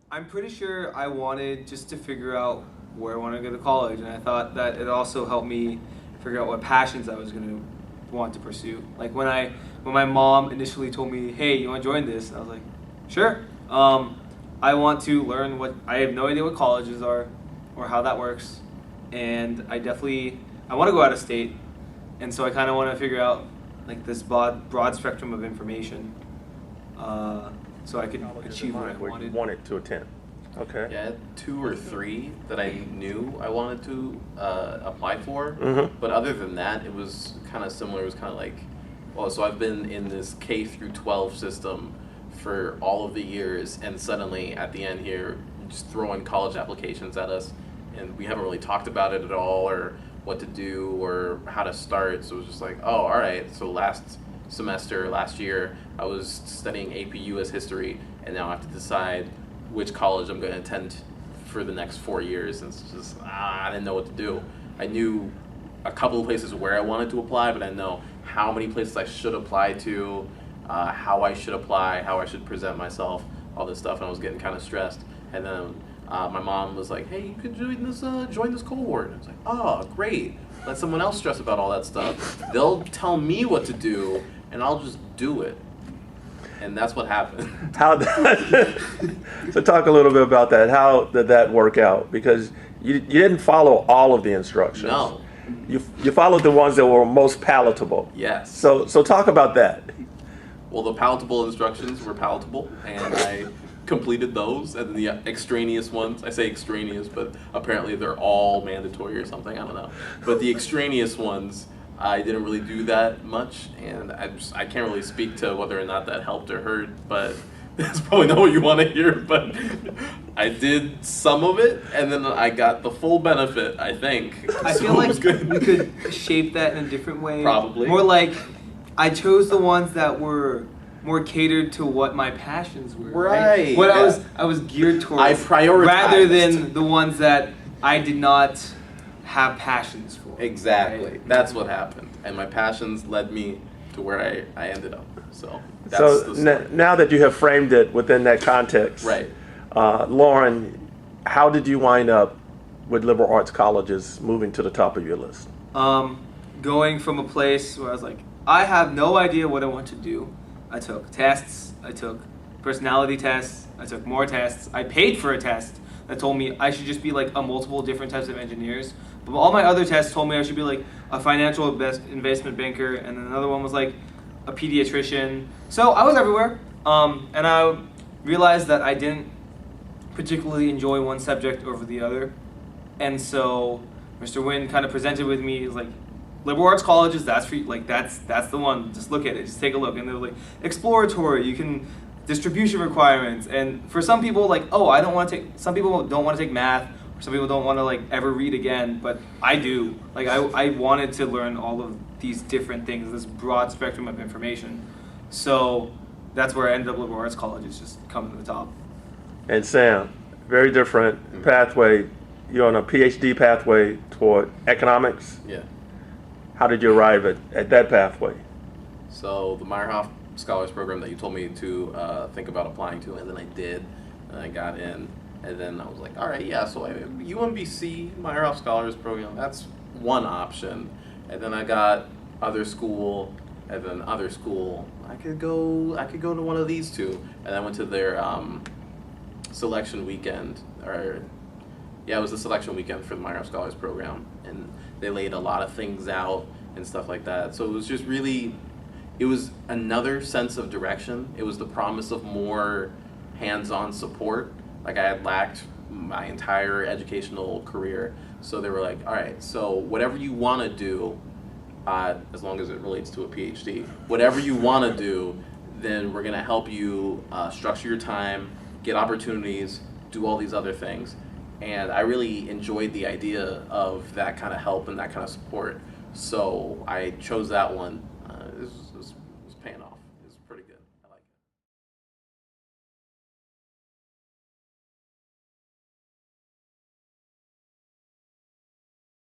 I'm pretty sure I wanted just to figure out where I want to go to college, and I thought that it also helped me figure out what passions I was going to want to pursue. Like when my mom initially told me, "Hey, you want to join this?" I was like, "Sure." I want to learn what I have no idea what colleges are, or how that works, and I want to go out of state, and so I kind of want to figure out like this broad spectrum of information, so I could Colleges in achieve what I mind where you wanted. wanted to attend. Okay. Yeah, I had two or three that I knew I wanted to apply for. Mm-hmm. But other than that, it was kind of similar. It was kind of like, well, so I've been in this K through 12 system for all of the years, and suddenly at the end here, you just throwing college applications at us, and we haven't really talked about it at all, or what to do, or how to start. So it was just like, oh, all right. So last year, I was studying AP US history, and now I have to decide which college I'm going to attend for the next 4 years. And it's just, I didn't know what to do. I knew a couple of places where I wanted to apply, but I didn't know how many places I should apply to, how I should apply, how I should present myself, all this stuff, and I was getting kind of stressed. And then my mom was like, "Hey, you could join this cohort." And I was like, "Oh, great! Let someone else stress about all that stuff. They'll tell me what to do, and I'll just do it." And that's what happened. So talk a little bit about that. How did that work out? Because you didn't follow all of the instructions. No. You followed the ones that were most palatable. Yes. So talk about that. Well, the palatable instructions were palatable, and I completed those. And the extraneous ones, I say extraneous, but apparently they're all mandatory or something. I don't know. But the extraneous ones, I didn't really do that much, and I can't really speak to whether or not that helped or hurt, but that's probably not what you want to hear. But I did some of it, and then I got the full benefit, I think. I So feel it like was good. we could shape that in a different way. Probably. More like I chose the ones that were more catered to what my passions were. Right, What yeah. I was geared towards. I prioritized. rather than the ones that I did not have passions for. Exactly. Right? That's what happened. And my passions led me to where I ended up. So that's So the story. now that you have framed it within that context, Right. Lauren, how did you wind up with liberal arts colleges moving to the top of your list? Going from a place where I was like, I have no idea what I want to do. I took tests, I took personality tests, I took more tests, I paid for a test that told me I should just be like a multiple different types of engineers. But all my other tests told me I should be like a financial investment banker, and then another one was like a pediatrician. So I was everywhere, and I realized that I didn't particularly enjoy one subject over the other. And so Mr. Wynn kind of presented with me as like, liberal arts colleges, that's for you, like that's the one. Just look at it, just take a look. And they're like exploratory, you can distribution requirements. And for some people, like, oh, I don't want to take. Some people don't want to take math, or some people don't want to like ever read again. But I do. Like I wanted to learn all of these different things, this broad spectrum of information. So that's where I ended up. Liberal arts colleges just coming to the top. And Sam, very different pathway. You're on a PhD pathway toward economics. Yeah. How did you arrive at that pathway? So the Meyerhoff Scholars Program that you told me to think about applying to, and then I did, and I got in, and then I was like, all right, yeah, so UMBC, Meyerhoff Scholars Program, that's one option. And then I got other school, and then other school. I could go to one of these two, and I went to their selection weekend, or yeah, it was the selection weekend for the Meyerhoff Scholars Program, and they laid a lot of things out and stuff like that. So it was just really, it was another sense of direction. It was the promise of more hands-on support. Like I had lacked my entire educational career. So they were like, all right, so whatever you want to do, as long as it relates to a PhD, whatever you want to do, then we're going to help you structure your time, get opportunities, do all these other things. And I really enjoyed the idea of that kind of help and that kind of support. So I chose that one. It was